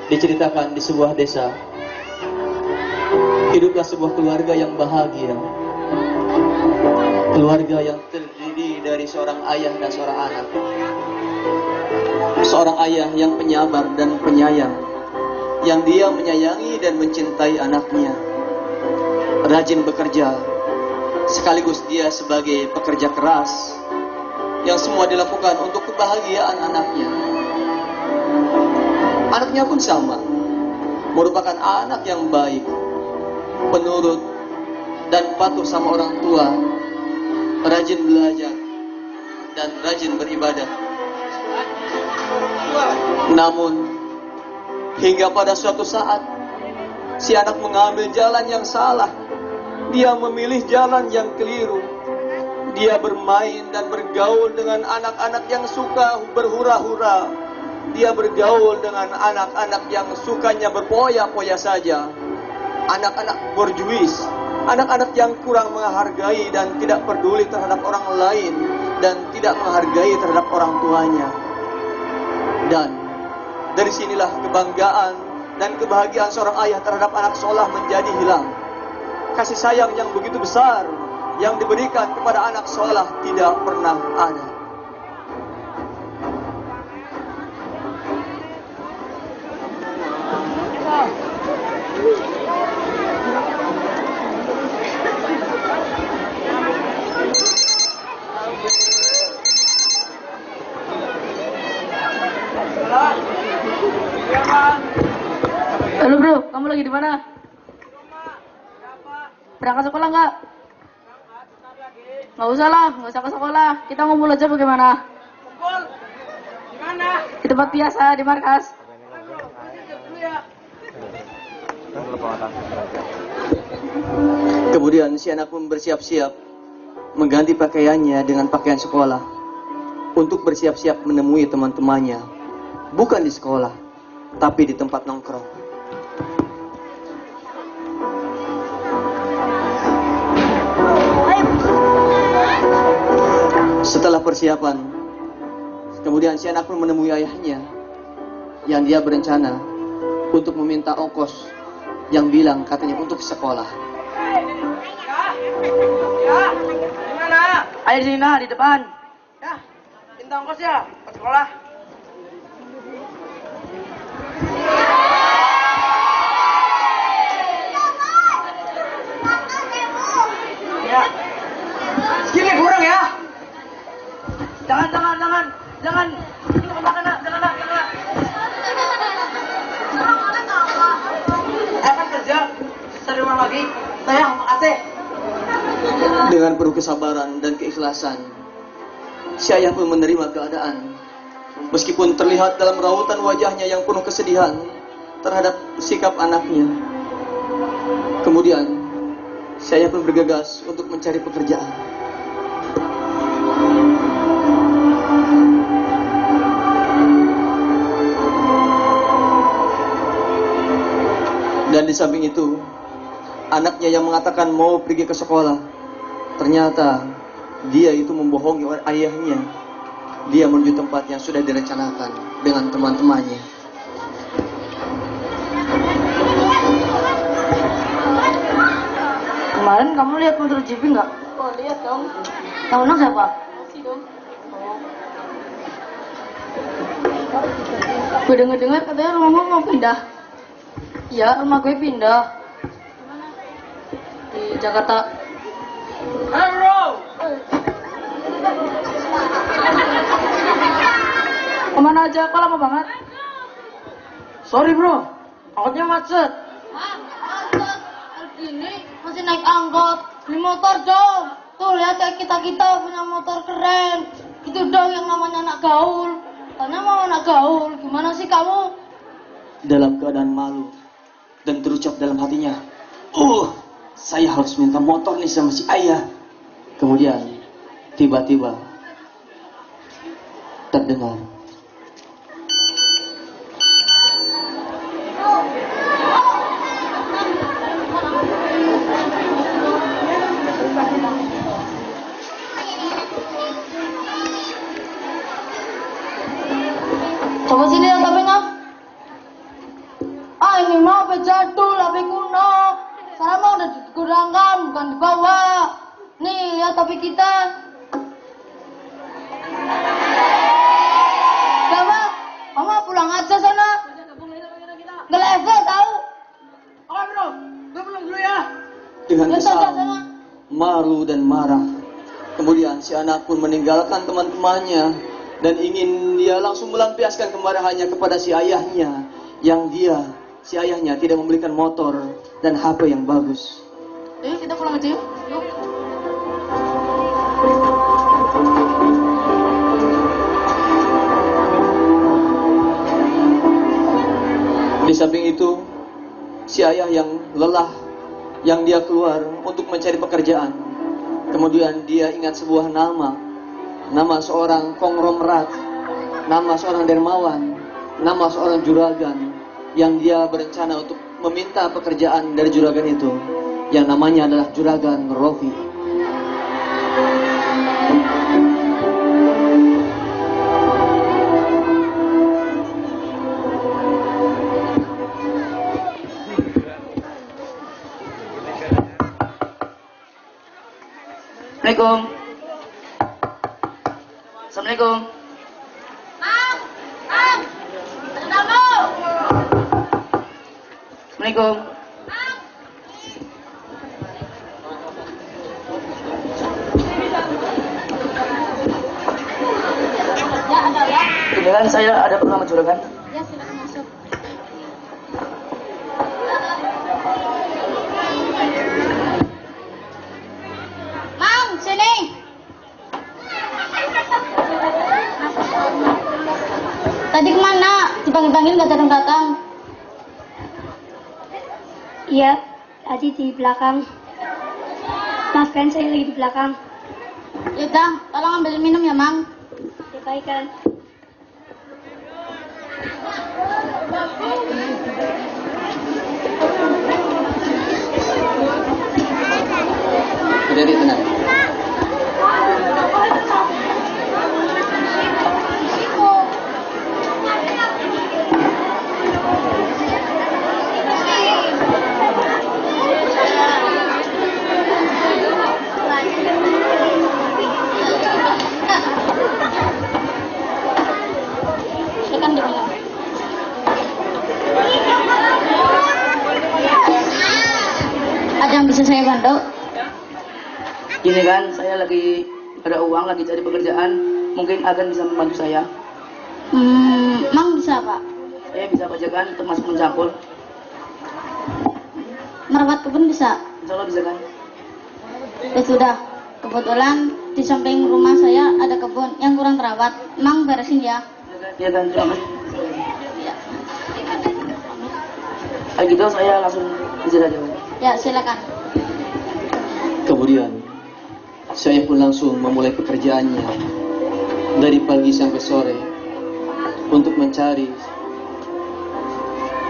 Diceritakan di sebuah desa, hiduplah sebuah keluarga yang bahagia. Keluarga yang terdiri dari seorang ayah dan seorang anak. Seorang ayah yang penyabar dan penyayang, yang dia menyayangi dan mencintai anaknya. Rajin bekerja, sekaligus dia sebagai pekerja keras, yang semua dilakukan untuk kebahagiaan anaknya. Anaknya pun sama, merupakan anak yang baik, penurut, dan patuh sama orang tua, rajin belajar, dan rajin beribadah. Namun, hingga pada suatu saat, si anak mengambil jalan yang salah. Dia memilih jalan yang keliru. Dia bermain dan bergaul dengan anak-anak yang suka berhura-hura. Dia bergaul dengan anak-anak yang sukanya berpoya-poya saja. Anak-anak borjuis, anak-anak yang kurang menghargai dan tidak peduli terhadap orang lain, dan tidak menghargai terhadap orang tuanya. Dan dari sinilah kebanggaan dan kebahagiaan seorang ayah terhadap anak soleh menjadi hilang. Kasih sayang yang begitu besar yang diberikan kepada anak soleh tidak pernah ada. Halo bro, kamu lagi di mana? Berangkat sekolah nggak? Nggak usah lah, nggak usah ke sekolah. Kita ngumpul aja bagaimana? Kumpul? Di mana? Di tempat biasa, di markas. Kemudian si anak pun bersiap-siap mengganti pakaiannya dengan pakaian sekolah untuk bersiap-siap menemui teman-temannya, bukan di sekolah, tapi di tempat nongkrong. Setelah persiapan, kemudian si anak pun menemui ayahnya yang dia berencana untuk meminta ongkos yang bilang katanya untuk sekolah. Ya, di mana? Ayo di sini, nah, di depan. Ya, minta ongkos ya, ke sekolah. Ya, segini kurang ya. Jangan. Ini makan nak, jangan. Saya kan kerja, cari uang lagi. Saya makasih. Dengan penuh kesabaran dan keikhlasan, si ayah pun menerima keadaan. Meskipun terlihat dalam rautan wajahnya yang penuh kesedihan terhadap sikap anaknya. Kemudian, si ayah pun bergegas untuk mencari pekerjaan. Dan di samping itu, anaknya yang mengatakan mau pergi ke sekolah, ternyata dia itu membohongi ayahnya. Dia menuju tempat yang sudah direncanakan dengan teman-temannya. Kemarin kamu lihat motor GP nggak? Oh, lihat dong. Yang menang siapa? Masih dong. Gue dengar katanya rumahmu mau pindah. Ya, rumah gue pindah. Di Jakarta. Halo. Kemana aja? Kok lama banget? Sorry bro, angkotnya macet. Gini masih naik angkot, beli motor dong. Tuh lihat kayak kita punya motor keren. Itu dong yang namanya anak gaul. Tanya mau anak gaul, gimana sih kamu? Dalam keadaan malu dan terucap dalam hatinya, saya harus minta motor nih sama si ayah. Kemudian tiba-tiba terdengar Coba sini lihat HP-nya. dikurangan, bukan dibawa. Nih, lihat topi kita. Coba, mama pulang aja sana. Nggak level tahu. Oke bro, gue pulang dulu ya. Dengan Ya, kesal, sana. malu dan marah. Kemudian si anak pun meninggalkan teman-temannya dan ingin dia langsung melampiaskan kemarahannya kepada si ayahnya yang si ayahnya tidak memberikan motor dan HP yang bagus. Yuk, kita pulang aja yuk. Yuk. Di samping itu, si ayah yang lelah, yang dia keluar untuk mencari pekerjaan. Kemudian dia ingat sebuah nama seorang konglomerat, nama seorang dermawan, nama seorang juragan, yang dia berencana untuk meminta pekerjaan dari juragan itu, yang namanya adalah Juragan Rofi. Assalamualaikum. Assalamualaikum. Mang, ada tamu. Assalamualaikum. Ya, ada ya. Kebetulan saya ada perlu sama juragan. Ya, silakan masuk. Mang, sini. Tadi kemana? Dipanggil-panggil nggak datang-datang. Iya, tadi di belakang. Maafkan saya lagi di belakang. Yaudah, tolong ambil minum ya, Mang. Ya baik kan. Jadi tenang. Silakan diminum. Ada yang bisa saya bantu? Gini kan, saya lagi ada uang, lagi cari pekerjaan. Mungkin akan bisa membantu saya. Mang bisa, Pak. Saya bisa pajakan termasuk mencampur. Merawat kebun bisa? Insya Allah bisa kan? Ya sudah. Kebetulan di samping rumah saya ada kebun yang kurang terawat. Mang beresin ya. Iya kan, terima kasih. Kalau gitu saya langsung izin aja. Ya, silakan. Kemudian saya pun langsung memulai pekerjaannya dari pagi sampai sore untuk mencari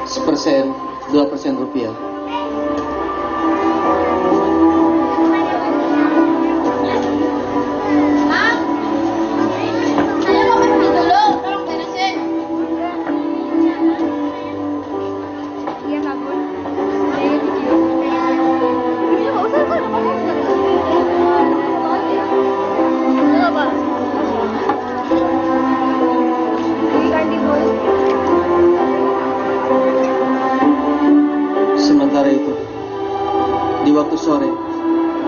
1%, 2% rupiah. Mang, saya mau pergi dulu. Tolong beresin. Iya Kak Bun. Saya video. Iya nggak usah Kak. Enggak Pak. Ini kan di bos. Sementara itu, di waktu sore,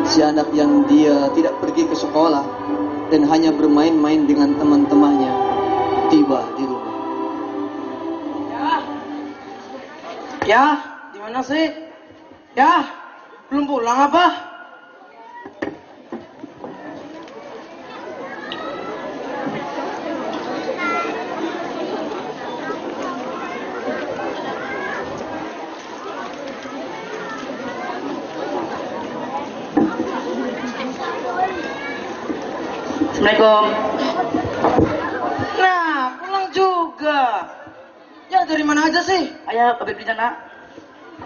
si anak yang dia tidak pergi ke sekolah dan hanya bermain-main dengan teman-temannya tiba di rumah. Ya, di mana sih? Ya, belum pulang apa? Assalamualaikum. Nah, pulang juga. Ya, dari mana aja sih? Ayah habis beli nak.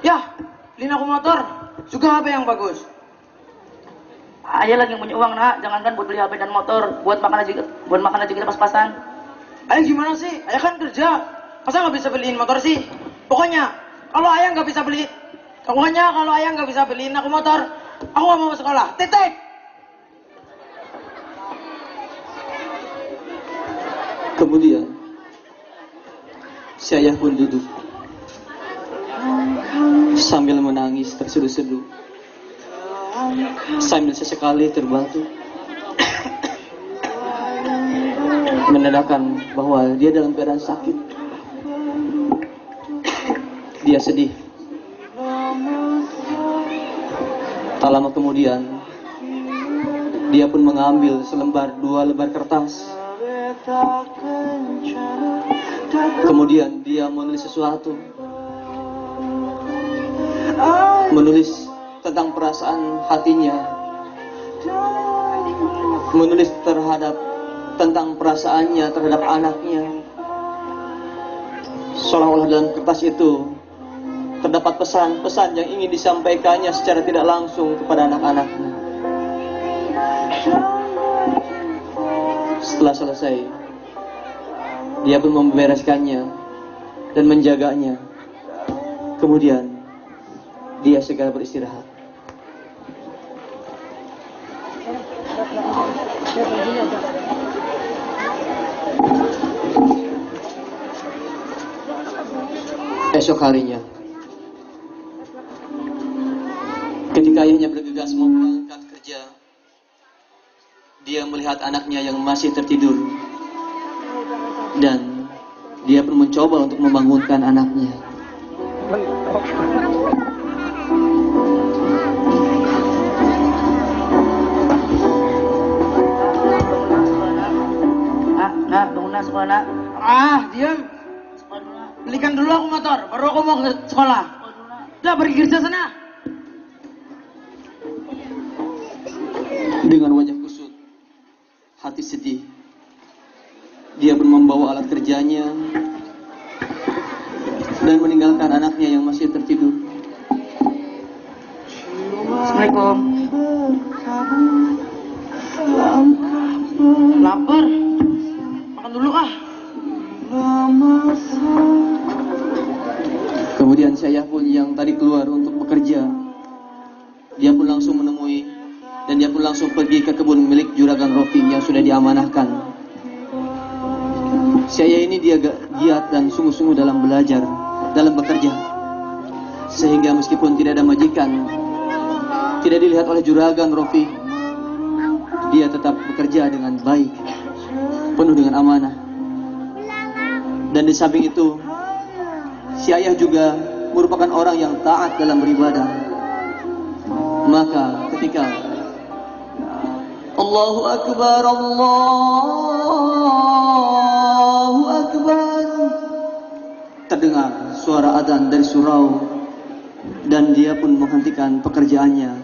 Ya, beliin aku motor. Juga HP yang bagus. Ayah lagi punya uang nak, jangankan buat beli HP dan motor, buat makan aja kita pas-pasan. Ayah gimana sih? Ayah kan kerja. Masa nggak bisa beliin motor sih? Pokoknya, kalau ayah nggak bisa beli Pokoknya kalau ayah nggak bisa beliin aku motor, aku nggak mau sekolah. Titik. Kemudian si ayah pun duduk sambil menangis terseduh-seduh, sambil sesekali terbatuk, menandakan bahwa dia dalam keadaan sakit. Dia sedih. Tak lama kemudian, dia pun mengambil dua lembar kertas. Kemudian dia menulis sesuatu. Menulis tentang perasaan hatinya. Menulis tentang perasaannya terhadap anaknya. Seolah-olah dalam kertas itu terdapat pesan-pesan yang ingin disampaikannya secara tidak langsung kepada anak-anaknya. Setelah selesai, dia pun membereskannya dan menjaganya. Kemudian dia segera beristirahat. Esok harinya, ketika ayahnya bergegas mau berangkat kerja, dia melihat anaknya yang masih tertidur, dan dia pun mencoba untuk membangunkan anaknya. Nak, bangun nak sekolah nak. Diam. Belikan dulu aku motor, baru aku mau ke sekolah. Udah pergi kerja sana. Dengan wajah kusut, hati sedih, dia pun membawa alat kerjanya dan meninggalkan anaknya yang masih tertidur. Assalamualaikum. Lapar. Makan dulu ah. Kemudian si ayah pun yang tadi keluar untuk bekerja, dia pun langsung menemui dan dia pun langsung pergi ke kebun milik Juragan Rofi yang sudah diamanahkan. Si ayah ini dia giat dan sungguh-sungguh dalam belajar, dalam bekerja, sehingga meskipun tidak ada majikan, tidak dilihat oleh Juragan Rofi, dia tetap bekerja dengan baik, penuh dengan amanah. Dan di samping itu, si ayah juga merupakan orang yang taat dalam beribadah. Maka ketika Allahu Akbar, Allahu Akbar, terdengar suara adzan dari surau, dan dia pun menghentikan pekerjaannya.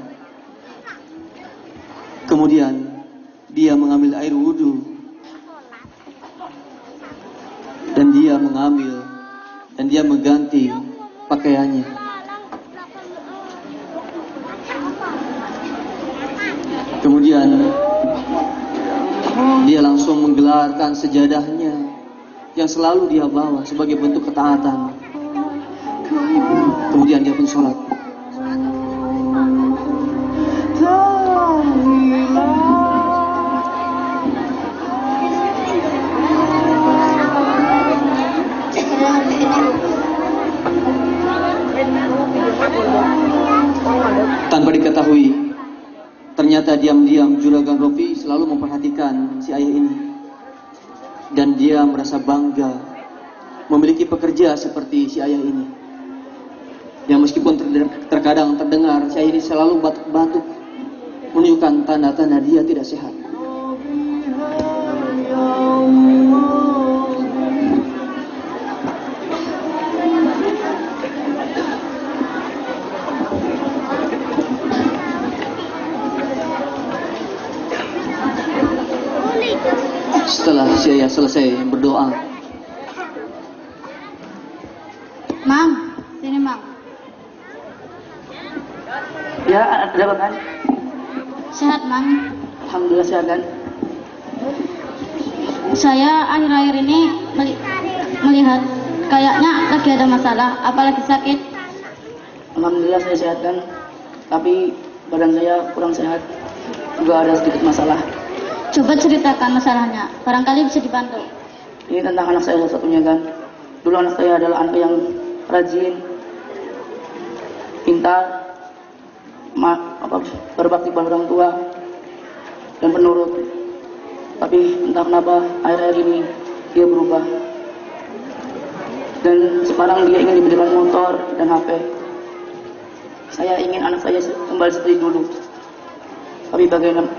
Kemudian dia mengambil air wudhu, dan dia mengganti pakaiannya. Kemudian dia langsung menggelarkan sejadahnya yang selalu dia bawa sebagai bentuk ketaatan. Kemudian dia pun sholat. Tanpa diketahui, ternyata diam-diam Juragan Rofi selalu memperhatikan si ayah ini, dan dia merasa bangga memiliki pekerja seperti si ayah ini, yang meskipun terkadang terdengar si ayah ini selalu batuk-batuk, menunjukkan tanda-tanda dia tidak sehat. Setelah si ayah selesai berdoa, Mang, sini Mang. Ya, ada apa kan? Sehat Mang. Alhamdulillah sehat kan? Saya akhir-akhir ini melihat kayaknya lagi ada masalah, apalagi sakit. Alhamdulillah saya sehat kan, tapi badan saya kurang sehat, juga ada sedikit masalah. Coba ceritakan masalahnya, barangkali bisa dibantu. Ini tentang anak saya satu-satunya kan. Dulu anak saya adalah anak yang rajin, pintar, berbakti pada orang tua, dan penurut. Tapi entah kenapa akhir-akhir ini dia berubah. Dan sekarang dia ingin diberikan motor dan HP. Saya ingin anak saya kembali seperti dulu. Tapi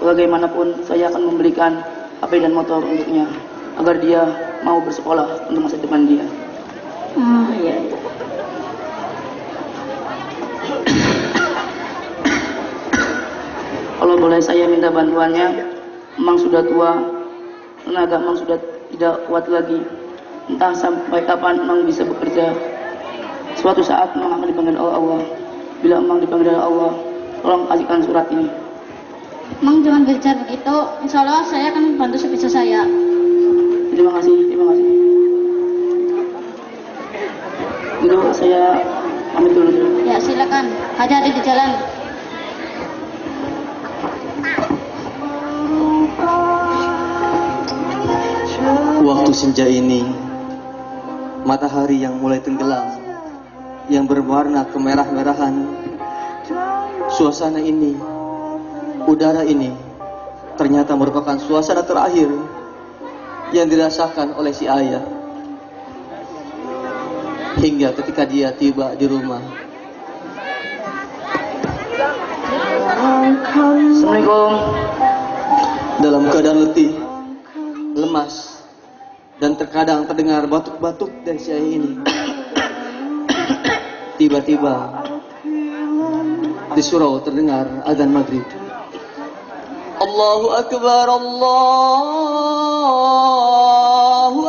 bagaimanapun saya akan memberikan HP dan motor untuknya agar dia mau bersekolah untuk masa depan dia. Iya. Kalau boleh saya minta bantuannya, Emang sudah tua, tenaga Emang sudah tidak kuat lagi. Entah sampai kapan Emang bisa bekerja. Suatu saat Emang akan dipanggil oleh Allah. Bila Emang dipanggil oleh Allah, tolong kasihkan surat ini. Emang jangan bicara begitu, insya Allah saya akan membantu sebisa saya. Terima kasih, terima kasih. Dulu saya pamit dulu. Ya silakan, hati-hati di jalan. Waktu senja ini, matahari yang mulai tenggelam, yang berwarna kemerah-merahan, suasana ini, udara ini, ternyata merupakan suasana terakhir yang dirasakan oleh si ayah. Hingga ketika dia tiba di rumah. Assalamualaikum. Dalam keadaan letih, lemas, dan terkadang terdengar batuk-batuk dari si ayah ini. Tiba-tiba di surau terdengar azan maghrib. Allahu Akbar, Allahu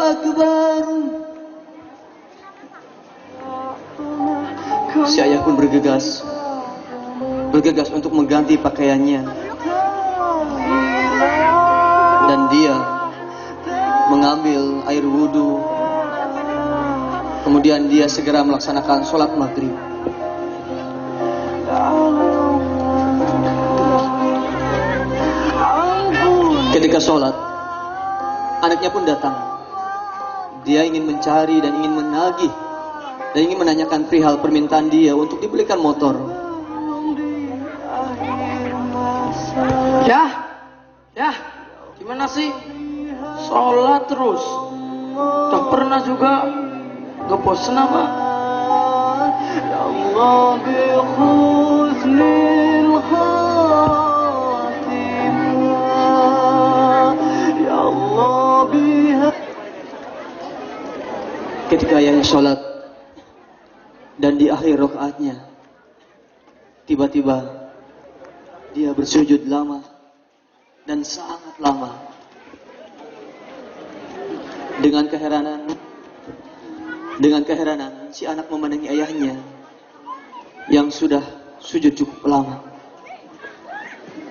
Akbar. Si ayah pun bergegas untuk mengganti pakaiannya, dan dia mengambil air wudhu. Kemudian dia segera melaksanakan sholat maghrib. Ketika sholat, anaknya pun datang. Dia ingin mencari dan ingin menagih dan ingin menanyakan perihal permintaan dia untuk dibelikan motor. Ya, gimana sih? Sholat terus. Tak pernah juga gak bosen apa? Ya Allah bikhusnil khatimah. Ya Allah biha. Ketika ayahnya sholat dan di akhir rakaatnya, tiba-tiba dia bersujud lama dan sangat lama. Dengan keheranan si anak memandangi ayahnya yang sudah sujud cukup lama.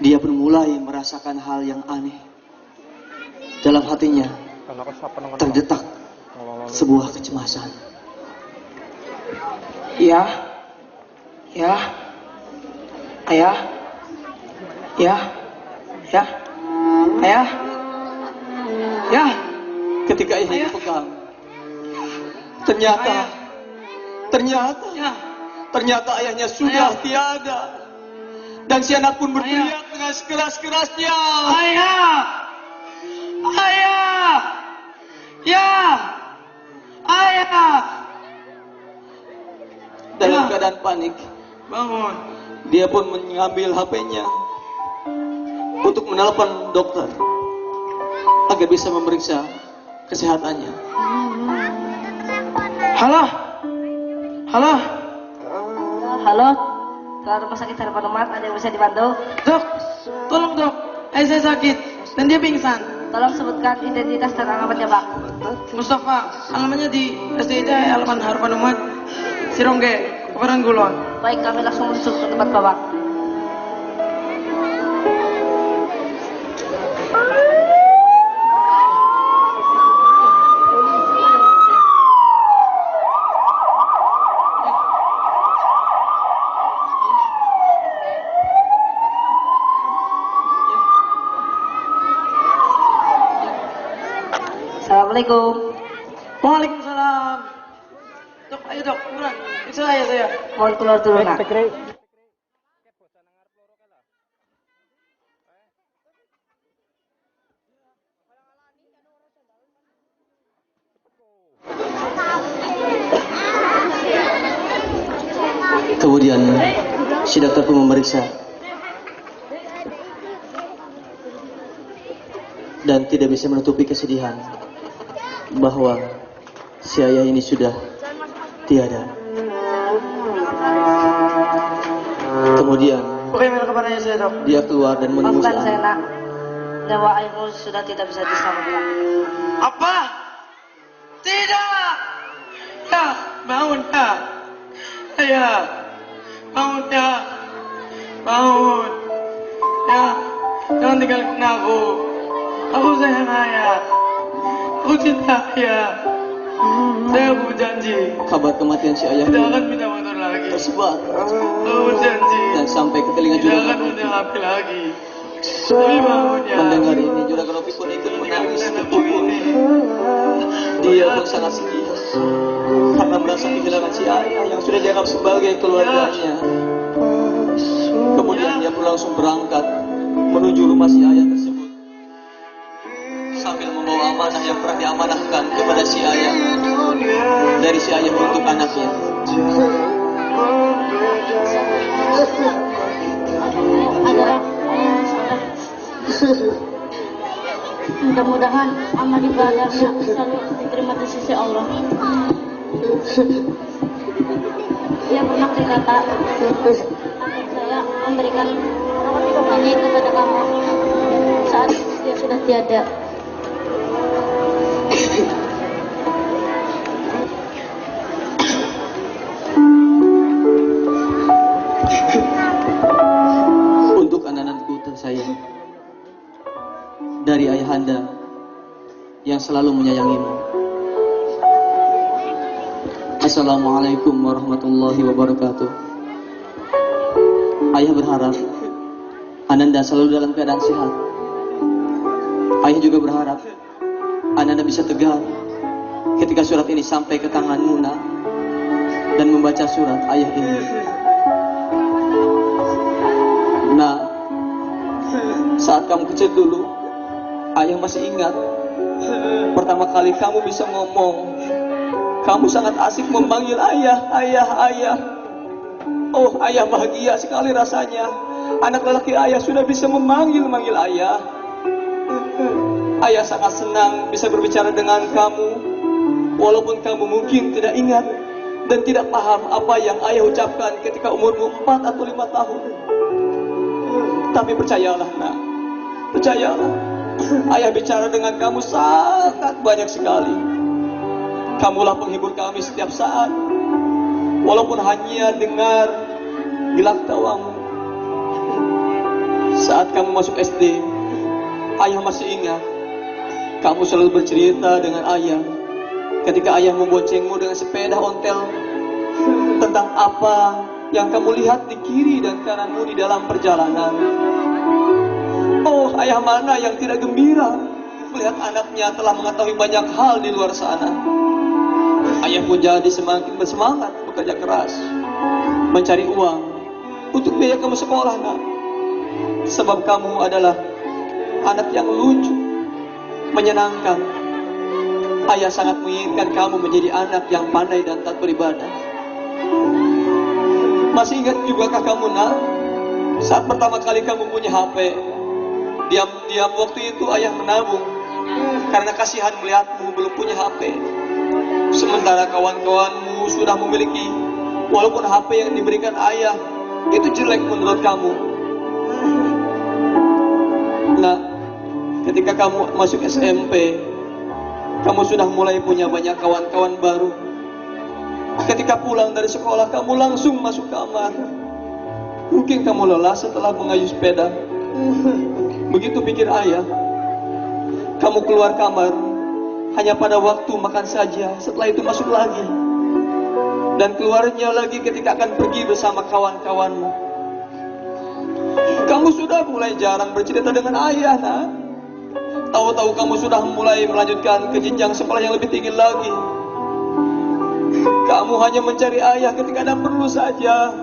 Dia pun mulai merasakan hal yang aneh. Dalam hatinya terdetak sebuah kecemasan. Ya, ayah, ya. Ketika ayahnya dipegang, ternyata ayahnya sudah tiada. Dan si anak pun berteriak dengan sekeras-kerasnya, Ayah. dalam keadaan panik. Bangun. Dia pun mengambil HP-nya untuk menelpon dokter agar bisa memeriksa kesehatannya. Halo. Halo, ke rumah sakit Harapan Umat, ada yang bisa dibantu? Dok, tolong dok. Saya sakit dan dia pingsan. Tolong sebutkan identitas dan alamatnya, Pak. Mustafa, alamatnya di SDID Halaman Harapan Umat, Sirongge, Kabupaten Kulon. Baik, kami langsung menuju ke tempat Bapak. Assalamualaikum. Waalaikumsalam. Dok, ayo dok, buruan. Periksa saya. Mohon keluar dulu nak. Kemudian si dokter pun memeriksa dan tidak bisa menutupi kesedihan bahwa si ayah ini sudah tiada. Kemudian Bagaimana kabarnya saya dok? dia keluar dan menemui Maafkan si saya anak. nak. Nyawa ayahmu sudah tidak bisa diselamatkan. Apa? Tidak. Ya, bangun ya. Ayah, bangun ya. Bangun. Ya, jangan tinggalkan aku. Aku sayang ayah. Aku cinta ayah. Saya berjanji Kabar kematian si ayah tidak akan minta motor lagi. tersebar Aku berjanji dan sampai ke telinga tidak akan Juragan minta Rofi. HP lagi. Tapi bangun ya. Mendengar ini Juragan Rofi pun ikut menangis. Begini. Dia pun sangat sedih karena merasa kehilangan si ayah yang sudah dianggap sebagai keluarganya. Kemudian dia pun langsung berangkat menuju rumah si ayah tersebut sambil membawa amanah yang pernah diamanahkan kepada si ayah dari si ayah untuk anaknya. Adalah mudah-mudahan amal ibadahnya selalu diterima di sisi Allah. Dia pernah berkata, akan saya memberikan ini kepada kamu saat dia sudah tiada. Untuk anak-anakku tersayang dari ayahanda yang selalu menyayangimu. Assalamualaikum warahmatullahi wabarakatuh. Ayah berharap Ananda selalu dalam keadaan sehat. Ayah juga berharap Ananda bisa tegar ketika surat ini sampai ke tanganmu, nak, dan membaca surat ayah ini. Nah, saat kamu kecil dulu, ayah masih ingat pertama kali kamu bisa ngomong. Kamu sangat asik memanggil ayah, ayah, ayah. Oh, ayah bahagia sekali rasanya. Anak lelaki ayah sudah bisa memanggil ayah. Ayah sangat senang bisa berbicara dengan kamu, walaupun kamu mungkin tidak ingat dan tidak paham apa yang ayah ucapkan ketika umurmu 4 atau 5 tahun. Tapi percayalah, nak, percayalah, ayah bicara dengan kamu sangat banyak sekali. Kamulah penghibur kami setiap saat, walaupun hanya dengar gelak tawamu. Saat kamu masuk SD, ayah masih ingat kamu selalu bercerita dengan ayah ketika ayah memboncengmu dengan sepeda ontel tentang apa yang kamu lihat di kiri dan kananmu di dalam perjalanan. Oh, ayah mana yang tidak gembira melihat anaknya telah mengetahui banyak hal di luar sana. Ayah pun jadi semakin bersemangat bekerja keras mencari uang untuk biaya kamu sekolah, nak. Sebab kamu adalah anak yang lucu, menyenangkan. Ayah sangat menginginkan kamu menjadi anak yang pandai dan taat beribadah. Masih ingat jugakah kamu, nak, saat pertama kali kamu punya HP? Diam-diam waktu itu ayah menabung karena kasihan melihatmu belum punya HP. Sementara kawan-kawanmu sudah memiliki, walaupun HP yang diberikan ayah itu jelek menurut kamu. Nah, ketika kamu masuk SMP, kamu sudah mulai punya banyak kawan-kawan baru. Ketika pulang dari sekolah, kamu langsung masuk kamar. Mungkin kamu lelah setelah mengayuh sepeda. Begitu pikir ayah, kamu keluar kamar hanya pada waktu makan saja, setelah itu masuk lagi. Dan keluarnya lagi ketika akan pergi bersama kawan-kawanmu. Kamu sudah mulai jarang bercerita dengan ayah, nak. Tahu-tahu kamu sudah mulai melanjutkan ke jenjang sekolah yang lebih tinggi lagi. Kamu hanya mencari ayah ketika ada perlu saja.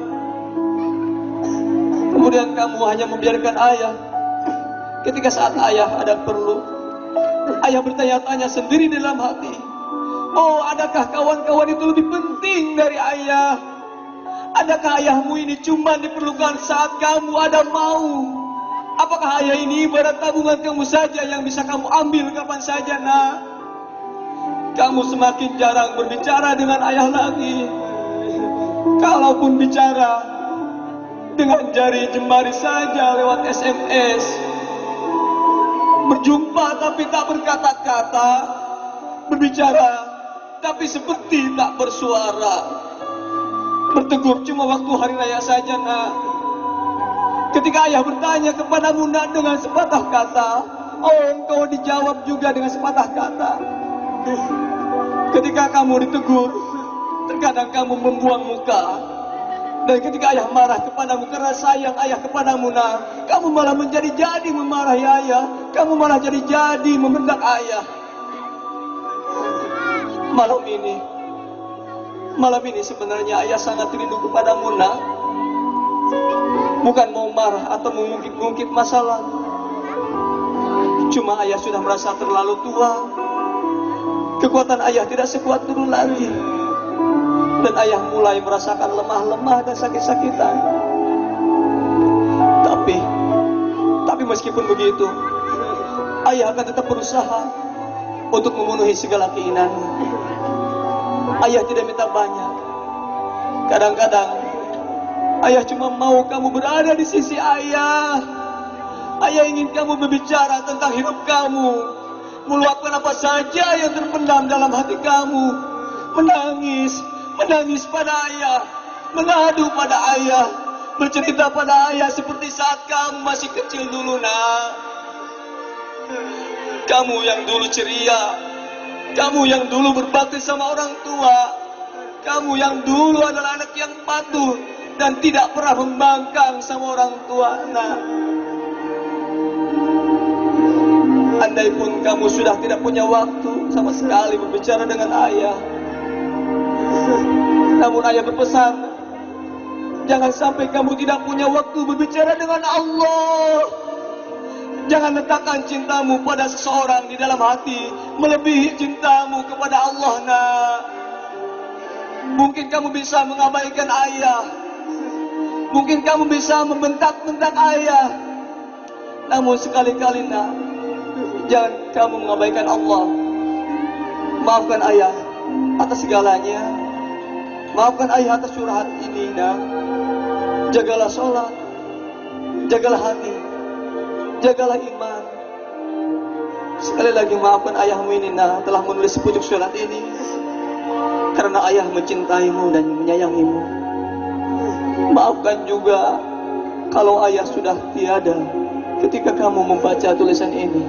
Kemudian kamu hanya membiarkan ayah ketika saat ayah ada perlu. Ayah bertanya-tanya sendiri dalam hati, oh, adakah kawan-kawan itu lebih penting dari ayah? Adakah ayahmu ini cuma diperlukan saat kamu ada mau? Apakah ayah ini ibarat tabungan kamu saja yang bisa kamu ambil kapan saja, nak? Kamu semakin jarang berbicara dengan ayah lagi. Kalaupun bicara, dengan jari jemari saja lewat SMS. Berjumpa tapi tak berkata-kata. Berbicara tapi seperti tak bersuara. Bertegur cuma waktu hari raya saja, nak. Ketika ayah bertanya kepadamu, nak, dengan sepatah kata, oh, engkau dijawab juga dengan sepatah kata. Ketika kamu ditegur, terkadang kamu membuang muka. Dan ketika ayah marah kepadamu karena sayang ayah kepadamu, nak, kamu malah menjadi-jadi memarahi ayah. Kamu malah jadi-jadi membentak ayah. Malam ini sebenarnya ayah sangat rindu kepadamu, nak. Bukan mau marah atau mengungkit-ungkit masalah. Cuma ayah sudah merasa terlalu tua. Kekuatan ayah tidak sekuat dulu lagi. Dan ayah mulai merasakan lemah-lemah dan sakit-sakitan. Tapi meskipun begitu, ayah akan tetap berusaha untuk memenuhi segala keinginanmu. Ayah tidak minta banyak. Kadang-kadang ayah cuma mau kamu berada di sisi ayah. Ayah ingin kamu berbicara tentang hidup kamu, meluapkan apa saja yang terpendam dalam hati kamu. Menangis pada ayah, mengadu pada ayah, bercerita pada ayah seperti saat kamu masih kecil dulu, nak. Kamu yang dulu ceria, kamu yang dulu berbakti sama orang tua, kamu yang dulu adalah anak yang patuh dan tidak pernah membangkang sama orang tua, nak. Andai pun kamu sudah tidak punya waktu sama sekali berbicara dengan ayah, namun ayah berpesan, jangan sampai kamu tidak punya waktu berbicara dengan Allah. Jangan letakkan cintamu pada seseorang di dalam hati melebihi cintamu kepada Allah, nak. Mungkin kamu bisa mengabaikan ayah, mungkin kamu bisa membentak-bentak ayah, namun sekali-kali, nak, jangan kamu mengabaikan Allah. Maafkan ayah atas segalanya. Maafkan ayah atas curhat ini, nak. Jagalah sholat, jagalah hati, jagalah iman. Sekali lagi maafkan ayahmu ini, nak, telah menulis pucuk surat ini. Karena ayah mencintaimu dan menyayangimu. Maafkan juga kalau ayah sudah tiada ketika kamu membaca tulisan ini.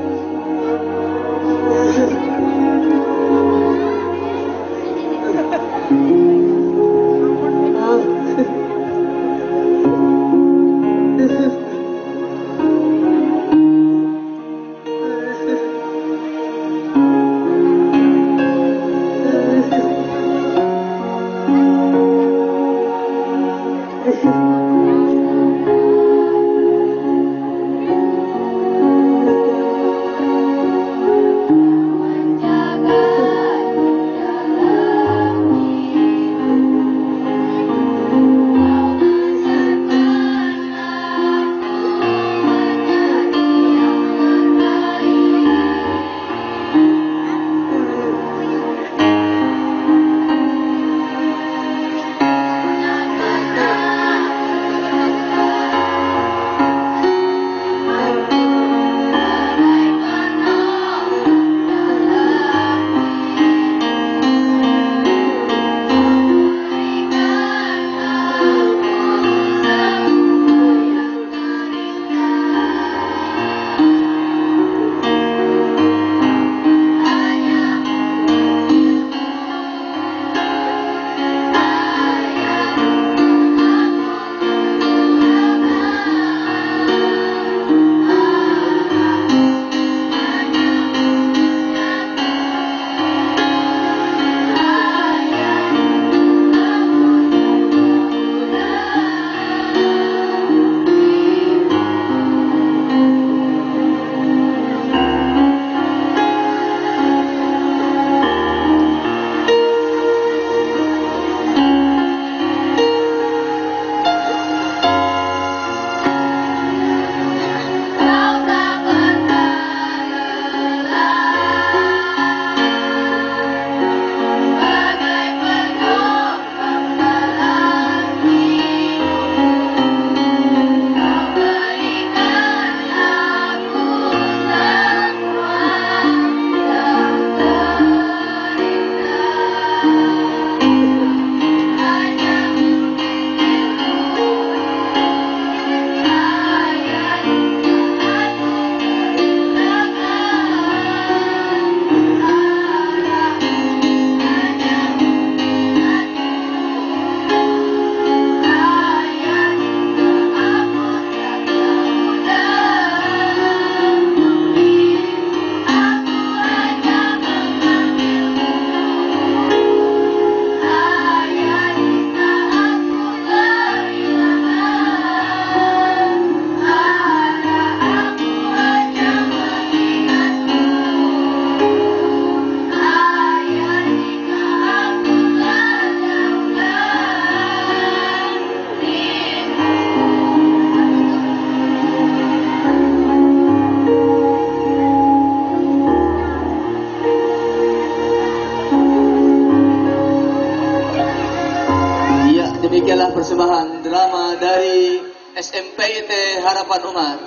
persembahan drama dari SMPIT Harapan Umat.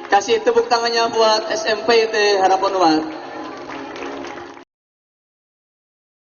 Kasih tepuk tangannya buat SMPIT Harapan Umat.